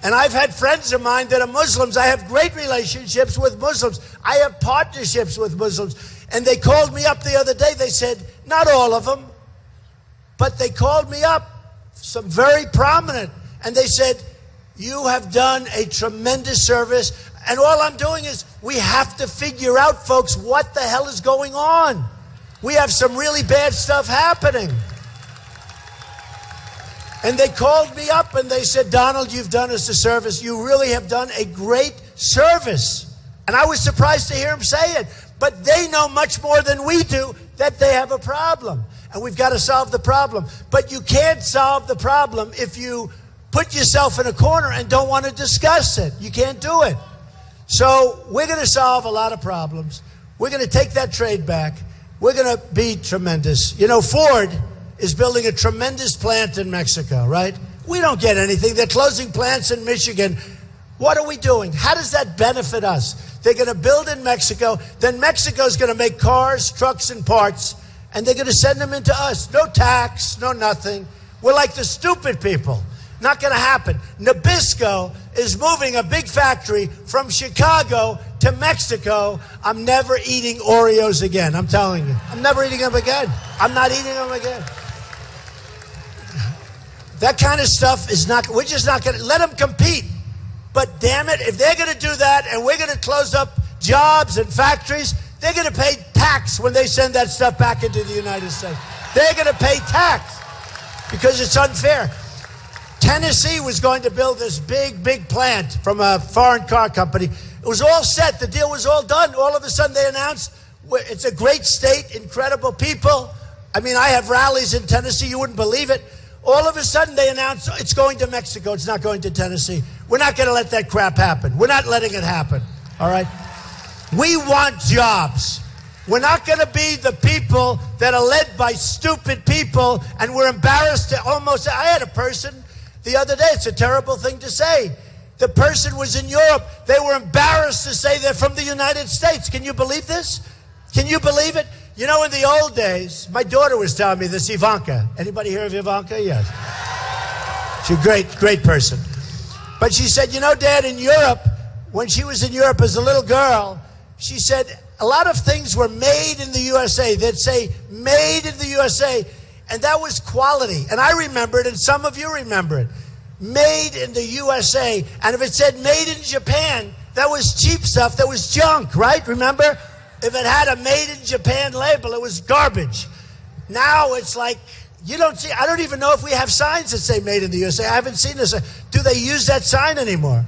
And I've had friends of mine that are Muslims. I have great relationships with Muslims. I have partnerships with Muslims. And they called me up the other day. They said, not all of them, but they called me up, some very prominent. And they said, you have done a tremendous service. And all I'm doing is, we have to figure out, folks, what the hell is going on. We have some really bad stuff happening. And they called me up and they said, Donald, you've done us a service. You really have done a great service. And I was surprised to hear him say it. But they know much more than we do that they have a problem. And we've got to solve the problem. But you can't solve the problem if you put yourself in a corner and don't want to discuss it. You can't do it. So we're going to solve a lot of problems. We're going to take that trade back. We're going to be tremendous. You know, Ford is building a tremendous plant in Mexico, right? We don't get anything. They're closing plants in Michigan. What are we doing? How does that benefit us? They're going to build in Mexico. Then Mexico's going to make cars, trucks, and parts, and they're going to send them into us. No tax, no nothing. We're like the stupid people. Not going to happen. Nabisco is moving a big factory from Chicago to Mexico. I'm never eating Oreos again. I'm telling you. I'm never eating them again. I'm not eating them again. That kind of stuff is not, we're just not going to let them compete. But damn it, if they're going to do that and we're going to close up jobs and factories, they're going to pay tax when they send that stuff back into the United States. They're going to pay tax because it's unfair. Tennessee was going to build this big plant from a foreign car company. It was all set. The deal was all done. All of a sudden they announced, it's a great state, incredible people. I mean, I have rallies in Tennessee. You wouldn't believe it. All of a sudden they announced it's going to Mexico. It's not going to Tennessee. We're not going to let that crap happen. We're not letting it happen. All right? We want jobs. We're not going to be the people that are led by stupid people, and we're embarrassed to almost. I had a person the other day. It's a terrible thing to say. The person was in Europe. They were embarrassed to say they're from the United States. Can you believe this? Can you believe it? You know, in the old days, my daughter was telling me this, Ivanka. Anybody hear of Ivanka? Yes. She's a great person. But she said, you know, Dad, in Europe, when she was in Europe as a little girl, she said a lot of things were made in the USA. They'd say, made in the USA. And that was quality. And I remember it, and some of you remember it. Made in the USA. And if it said made in Japan, that was cheap stuff. That was junk, right? Remember? If it had a made in Japan label, it was garbage. Now it's like, you don't see, I don't even know if we have signs that say made in the USA. I haven't seen this. Do they use that sign anymore?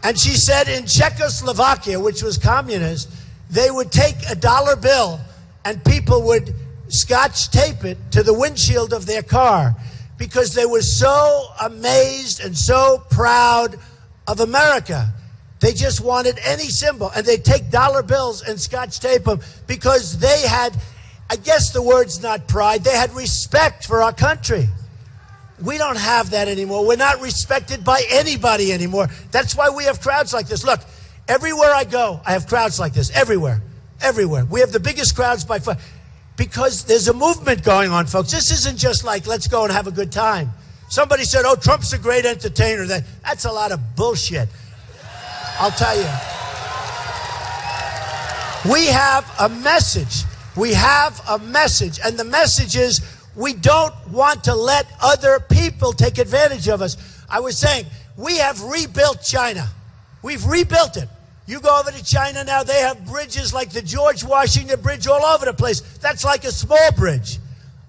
And she said in Czechoslovakia, which was communist, they would take a dollar bill and people would scotch tape it to the windshield of their car because they were so amazed and so proud of America. They just wanted any symbol, and they'd take dollar bills and scotch tape them because they had, I guess the word's not pride, they had respect for our country. We don't have that anymore. We're not respected by anybody anymore. That's why we have crowds like this. Look, everywhere I go, I have crowds like this. Everywhere. Everywhere. We have the biggest crowds by far because there's a movement going on, folks. This isn't just like, let's go and have a good time. Somebody said, oh, Trump's a great entertainer. That's a lot of bullshit. I'll tell you. We have a message. We have a message. And the message is we don't want to let other people take advantage of us. I was saying, we have rebuilt China. We've rebuilt it. You go over to China now, they have bridges like the George Washington Bridge all over the place. That's like a small bridge.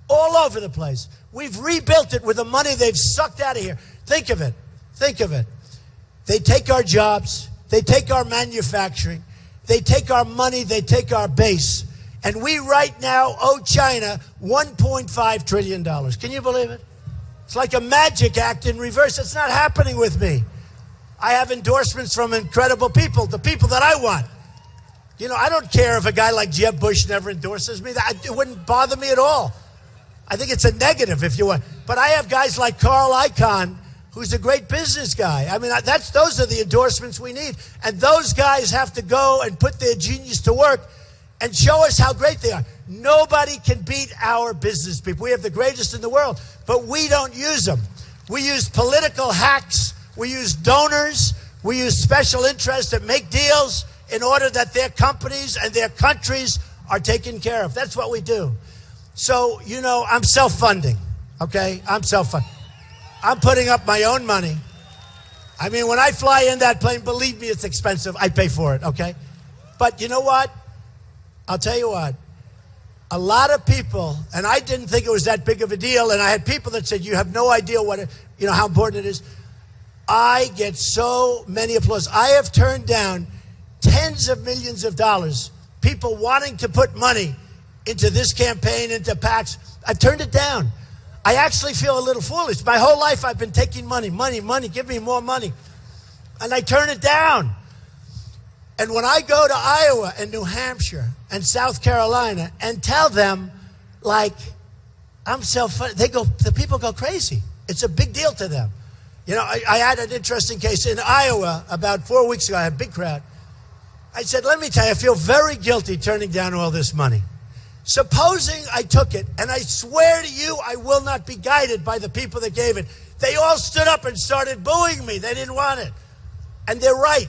All over the place. We've rebuilt it with the money they've sucked out of here. Think of it. Think of it. They take our jobs. They take our manufacturing. They take our money. They take our base. And we right now owe China $1.5 trillion. Can you believe it? It's like a magic act in reverse. It's not happening with me. I have endorsements from incredible people, the people that I want. You know, I don't care if a guy like Jeb Bush never endorses me. It wouldn't bother me at all. I think it's a negative if you want. But I have guys like Carl Icahn, who's a great business guy. I mean, those are the endorsements we need. And those guys have to go and put their genius to work. and show us how great they are. Nobody can beat our business people. We have the greatest in the world, but we don't use them. We use political hacks. We use donors. We use special interests that make deals in order that their companies and their countries are taken care of. That's what we do. So, you know, I'm self-funding, okay? I'm self-funding. I'm putting up my own money. I mean, when I fly in that plane, believe me, it's expensive. I pay for it, okay? But you know what? I'll tell you what. A lot of people, and I didn't think it was that big of a deal, and I had people that said, you have no idea what it, you know, how important it is. I get so many applause. I have turned down tens of millions of dollars, people wanting to put money into this campaign, into PACs. I've turned it down. I actually feel a little foolish. My whole life I've been taking money, give me more money. And I turn it down. And when I go to Iowa and New Hampshire and South Carolina and tell them, like, I'm self-funded, the people go crazy. It's a big deal to them. You know, I had an interesting case in Iowa about 4 weeks ago. I had a big crowd. I said, let me tell you, I feel very guilty turning down all this money. Supposing I took it, and I swear to you, I will not be guided by the people that gave it. They all stood up and started booing me. They didn't want it. And they're right.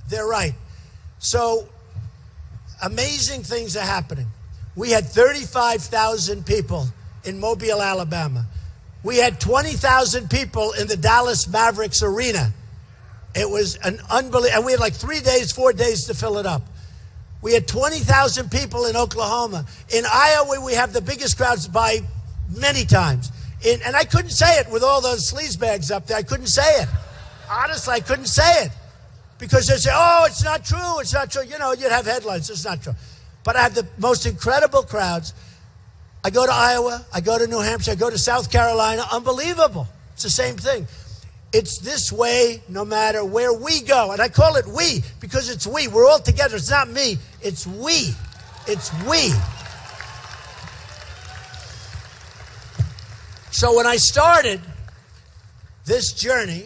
They're right. So, amazing things are happening. We had 35,000 people in Mobile, Alabama. We had 20,000 people in the Dallas Mavericks arena. It was an unbelievable, and we had like 3 days, 4 days to fill it up. We had 20,000 people in Oklahoma. In Iowa, we have the biggest crowds by many times. And I couldn't say it with all those sleazebags up there. I couldn't say it. Honestly, I couldn't say it. Because they say, oh, it's not true, it's not true. You know, you'd have headlines, it's not true. But I have the most incredible crowds. I go to Iowa, I go to New Hampshire, I go to South Carolina. Unbelievable. It's the same thing. It's this way no matter where we go. And I call it we because it's we. We're all together. It's not me. It's we. It's we. So when I started this journey,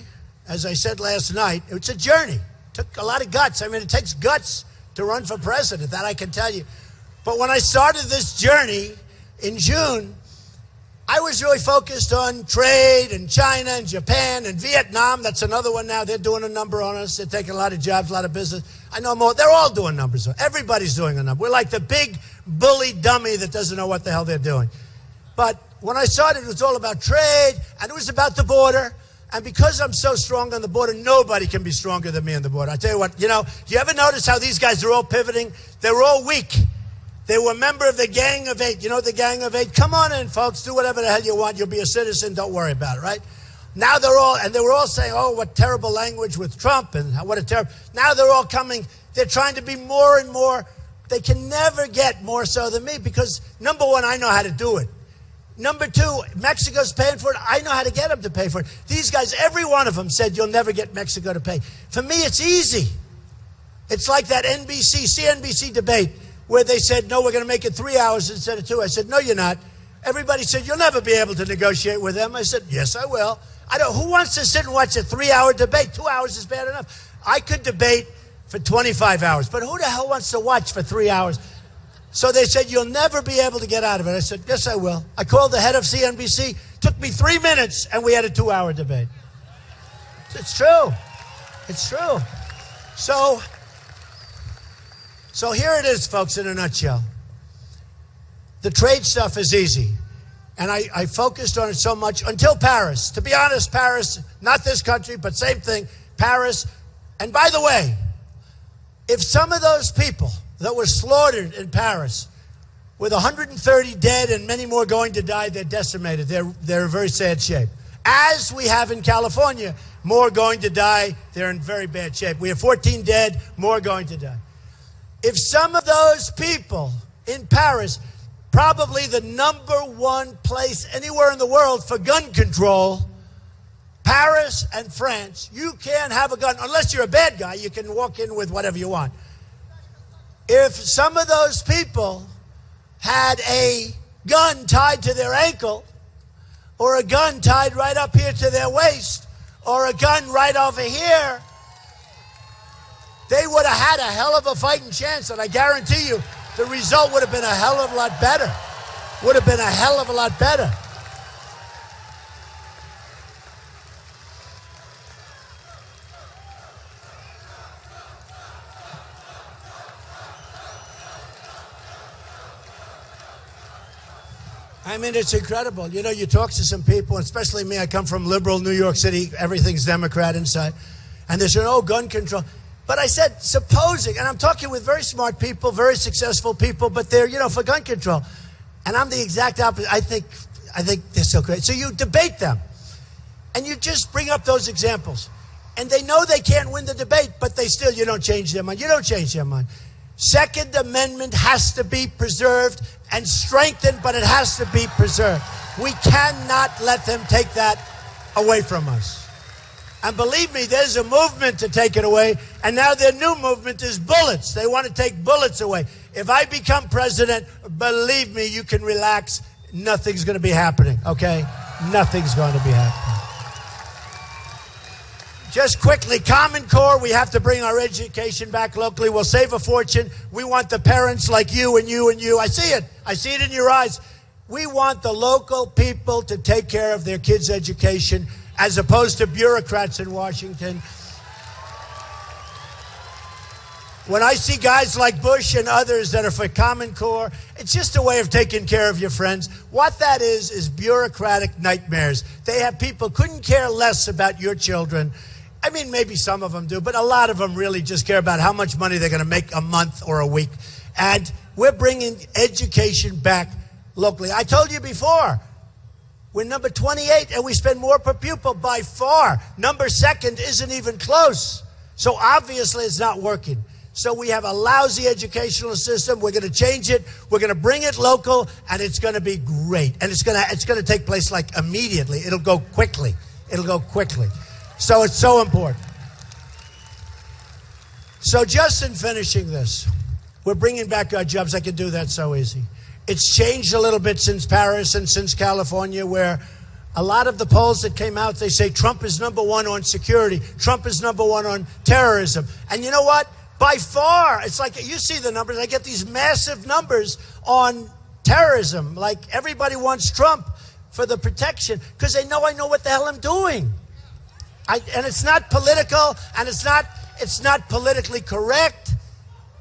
as I said last night, it's a journey. It took a lot of guts. I mean, it takes guts to run for president, that I can tell you. But when I started this journey in June, I was really focused on trade and China and Japan and Vietnam. That's another one now. They're doing a number on us. They're taking a lot of jobs, a lot of business. I know more. They're all doing numbers. Everybody's doing a number. We're like the big bully dummy that doesn't know what the hell they're doing. But when I started, it was all about trade, and it was about the border. And because I'm so strong on the border, nobody can be stronger than me on the border. I tell you what, you know, do you ever notice how these guys are all pivoting? They're all weak. They were a member of the Gang of Eight. You know the Gang of Eight? Come on in, folks. Do whatever the hell you want. You'll be a citizen. Don't worry about it, right? Now they're all, and they were all saying, oh, what terrible language with Trump, and what a terrible. Now they're all coming. They're trying to be more and more. They can never get more so than me because, number one, I know how to do it. Number two, Mexico's paying for it. I know how to get them to pay for it. These guys, every one of them said, you'll never get Mexico to pay. For me, it's easy. It's like that CNBC debate where they said, no, we're going to make it 3 hours instead of 2. I said, no, you're not. Everybody said, you'll never be able to negotiate with them. I said, yes, I will. Who wants to sit and watch a 3-hour debate? 2 hours is bad enough. I could debate for 25 hours, but who the hell wants to watch for 3 hours? So they said, you'll never be able to get out of it. I said, yes, I will. I called the head of CNBC. Took me 3 minutes, and we had a 2-hour debate. It's true. It's true. So here it is, folks, in a nutshell. The trade stuff is easy. And I focused on it so much until Paris. To be honest, Paris, not this country, but same thing, Paris. And by the way, if some of those people that were slaughtered in Paris, with 130 dead and many more going to die, they're decimated. They're in very sad shape. As we have in California, more going to die, they're in very bad shape. We have 14 dead, more going to die. If some of those people in Paris, probably the #1 place anywhere in the world for gun control, Paris and France, you can't have a gun. Unless you're a bad guy, you can walk in with whatever you want. If some of those people had a gun tied to their ankle, or a gun tied right up here to their waist, or a gun right over here, they would have had a hell of a fighting chance, and I guarantee you, the result would have been a hell of a lot better. Would have been a hell of a lot better. I mean, it's incredible. You know, you talk to some people, especially me, I come from liberal New York City, everything's Democrat inside, and they say, oh, gun control. But I said, supposing, and I'm talking with very smart people, very successful people, but they're, you know, for gun control. And I'm the exact opposite. I think they're so great. So you debate them, and you just bring up those examples. And they know they can't win the debate, but you don't change their mind. You don't change their mind. Second Amendment has to be preserved and strengthened, but it has to be preserved. We cannot let them take that away from us. And believe me, there's a movement to take it away, and now their new movement is bullets. They want to take bullets away. If I become president, believe me, you can relax. Nothing's going to be happening, okay? Nothing's going to be happening. Just quickly, Common Core, we have to bring our education back locally. We'll save a fortune. We want the parents like you and you and you. I see it. I see it in your eyes. We want the local people to take care of their kids' education as opposed to bureaucrats in Washington. When I see guys like Bush and others that are for Common Core, it's just a way of taking care of your friends. What that is bureaucratic nightmares. They have people couldn't care less about your children. I mean, maybe some of them do, but a lot of them really just care about how much money they're going to make a month or a week. And we're bringing education back locally. I told you before, we're number 28, and we spend more per pupil by far. Number second isn't even close. So obviously it's not working. So we have a lousy educational system. We're going to change it. We're going to bring it local, and it's going to be great. And it's going to take place like immediately. It'll go quickly. It'll go quickly. So it's so important. So just in finishing this, we're bringing back our jobs. I can do that so easy. It's changed a little bit since Paris and since California, where a lot of the polls that came out, they say Trump is number one on security. Trump is number one on terrorism. And you know what? By far, it's like, you see the numbers. I get these massive numbers on terrorism. Like everybody wants Trump for the protection because they know I know what the hell I'm doing. And it's not political, and it's not politically correct,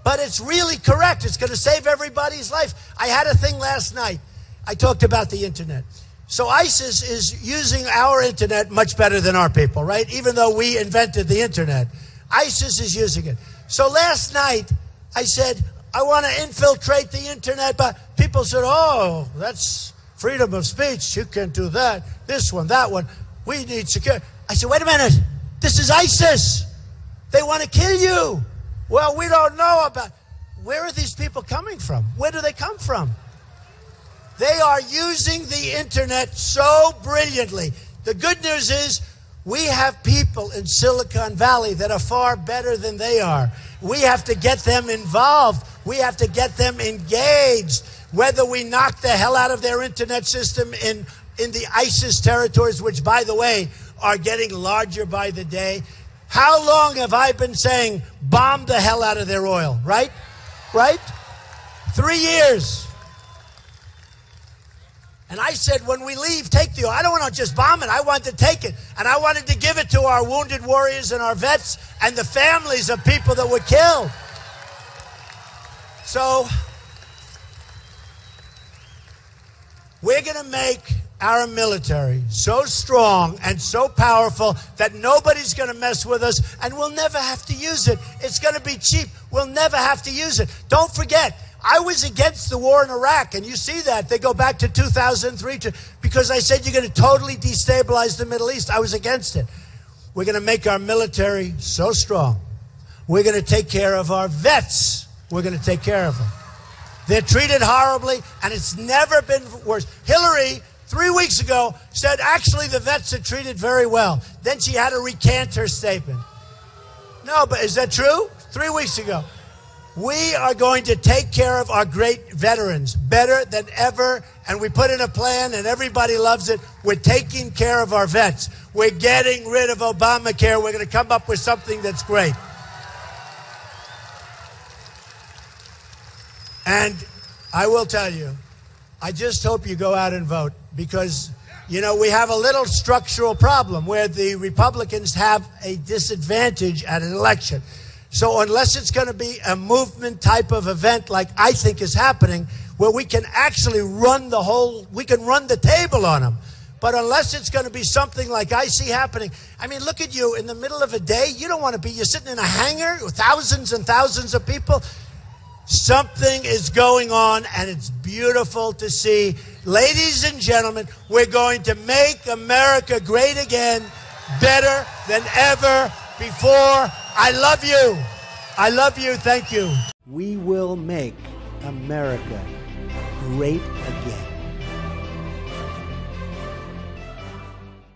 but it's really correct. It's going to save everybody's life. I had a thing last night. I talked about the internet. So ISIS is using our internet much better than our people, right? Even though we invented the internet, ISIS is using it. So last night, I said, I want to infiltrate the internet, but people said, oh, that's freedom of speech. You can't do that. This one, that one. We need security. I said, wait a minute. This is ISIS. They want to kill you. Well, we don't know about. Where are these people coming from? Where do they come from? They are using the internet so brilliantly. The good news is we have people in Silicon Valley that are far better than they are. We have to get them involved. We have to get them engaged. Whether we knock the hell out of their internet system in the ISIS territories, which, by the way, are getting larger by the day. How long have I been saying bomb the hell out of their oil, right? Right? 3 years. And I said, when we leave, take the oil. I don't want to just bomb it. I want to take it. And I wanted to give it to our wounded warriors and our vets and the families of people that were killed. So we're going to make our military so strong and so powerful that nobody's going to mess with us, and we'll never have to use it. It's going to be cheap. We'll never have to use it. Don't forget, I was against the war in Iraq, and you see that. They go back to 2003 because I said you're going to totally destabilize the Middle East. I was against it. We're going to make our military so strong. We're going to take care of our vets. We're going to take care of them. They're treated horribly, and it's never been worse. Hillary, 3 weeks ago, said, actually, the vets are treated very well. Then she had to recant her statement. No, but is that true? 3 weeks ago. We are going to take care of our great veterans better than ever, and we put in a plan, and everybody loves it. We're taking care of our vets. We're getting rid of Obamacare. We're going to come up with something that's great. And I will tell you, I just hope you go out and vote because, you know, we have a little structural problem where the Republicans have a disadvantage at an election. So unless it's going to be a movement type of event like I think is happening, where we can actually run the table on them. But unless it's going to be something like I see happening, I mean, look at you in the middle of a day. You don't want to be, you're sitting in a hangar with thousands and thousands of people. Something is going on, and it's beautiful to see. Ladies and gentlemen, we're going to make America great again, better than ever before. I love you. I love you. Thank you. We will make America great again.